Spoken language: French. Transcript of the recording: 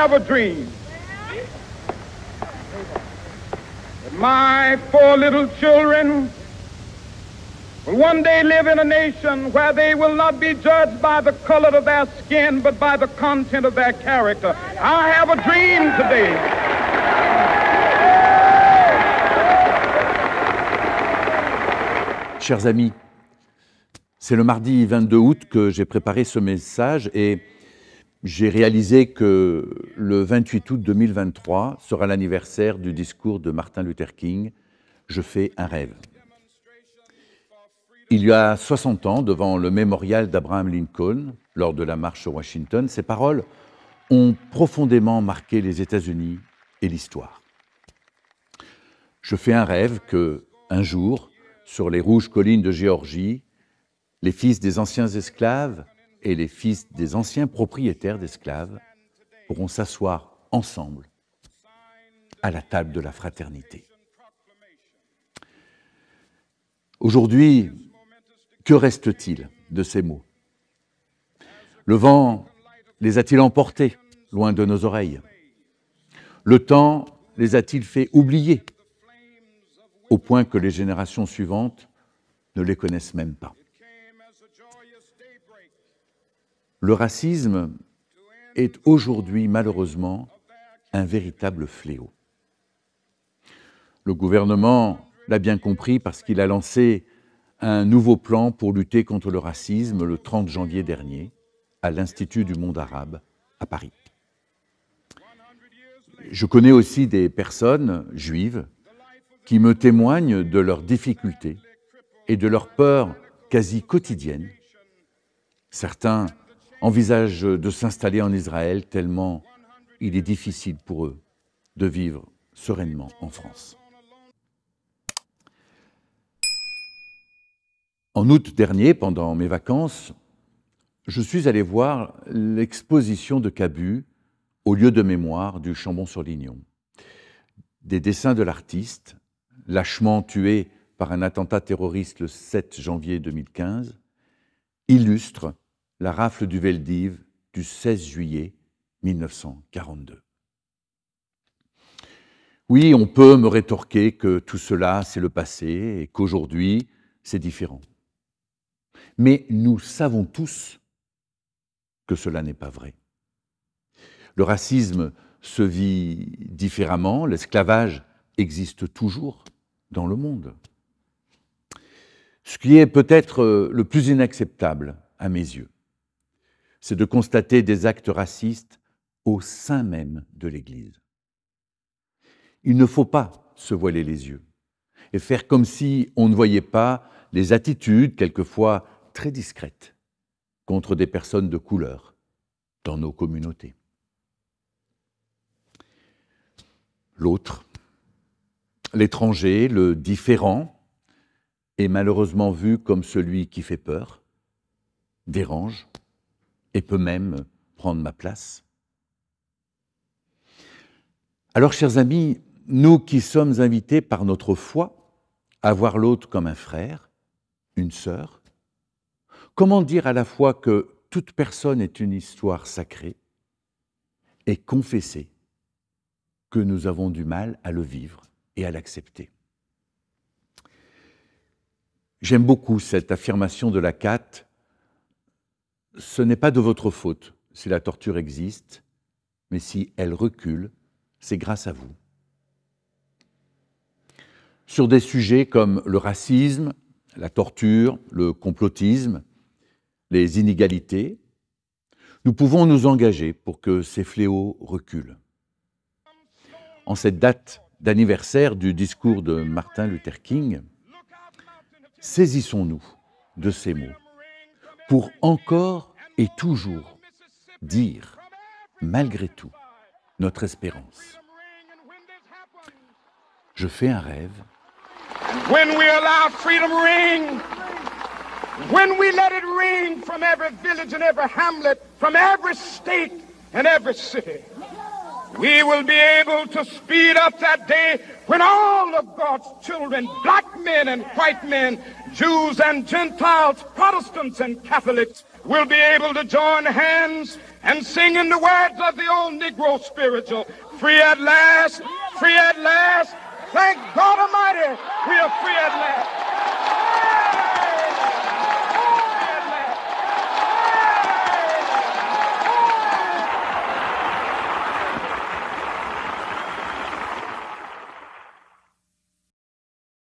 have a dream that my 4 little children will one day live in a nation where they will not be judged by the color of their skin, but by the content of their character. I have a dream today. Chers amis, c'est le mardi 22 août que j'ai préparé ce message et j'ai réalisé que le 28 août 2023 sera l'anniversaire du discours de Martin Luther King, « Je fais un rêve ». Il y a 60 ans, devant le mémorial d'Abraham Lincoln, lors de la marche sur Washington, ces paroles ont profondément marqué les États-Unis et l'histoire. Je fais un rêve que, un jour, sur les rouges collines de Géorgie, les fils des anciens esclaves et les fils des anciens propriétaires d'esclaves pourront s'asseoir ensemble à la table de la fraternité. Aujourd'hui, que reste-t-il de ces mots? Le vent les a-t-il emportés loin de nos oreilles? Le temps les a-t-il fait oublier au point que les générations suivantes ne les connaissent même pas? Le racisme est aujourd'hui, malheureusement, un véritable fléau. Le gouvernement l'a bien compris parce qu'il a lancé un nouveau plan pour lutter contre le racisme le 30 janvier dernier à l'Institut du monde arabe à Paris. Je connais aussi des personnes juives qui me témoignent de leurs difficultés et de leurs peurs quasi quotidiennes. Certains envisagent de s'installer en Israël tellement il est difficile pour eux de vivre sereinement en France. En août dernier, pendant mes vacances, je suis allé voir l'exposition de Cabu au lieu de mémoire du Chambon-sur-Lignon. Des dessins de l'artiste, lâchement tué par un attentat terroriste le 7 janvier 2015, illustrent la rafle du Veldiv du 16 juillet 1942. Oui, on peut me rétorquer que tout cela, c'est le passé et qu'aujourd'hui, c'est différent. Mais nous savons tous que cela n'est pas vrai. Le racisme se vit différemment, l'esclavage existe toujours dans le monde. Ce qui est peut-être le plus inacceptable à mes yeux, c'est de constater des actes racistes au sein même de l'Église. Il ne faut pas se voiler les yeux et faire comme si on ne voyait pas les attitudes, quelquefois très discrètes, contre des personnes de couleur dans nos communautés. L'autre, l'étranger, le différent, est malheureusement vu comme celui qui fait peur, dérange et peut même prendre ma place. Alors, chers amis, nous qui sommes invités par notre foi à voir l'autre comme un frère, une sœur, comment dire à la fois que toute personne est une histoire sacrée et confesser que nous avons du mal à le vivre et à l'accepter? J'aime beaucoup cette affirmation de la CAT. Ce n'est pas de votre faute si la torture existe, mais si elle recule, c'est grâce à vous. Sur des sujets comme le racisme, la torture, le complotisme, les inégalités, nous pouvons nous engager pour que ces fléaux reculent. En cette date d'anniversaire du discours de Martin Luther King, saisissons-nous de ces mots pour encore et toujours dire, malgré tout, notre espérance. Je fais un rêve. When we allow freedom ring, when we let it ring from every village and every hamlet, from every state and every city, we will be able to speed up that day when all of God's children, black men and white men, Jews and Gentiles, Protestants and Catholics, will be able to join hands and singing the words of the old Negro spiritual, free at last, free at last. Thank God Almighty, we are free at last.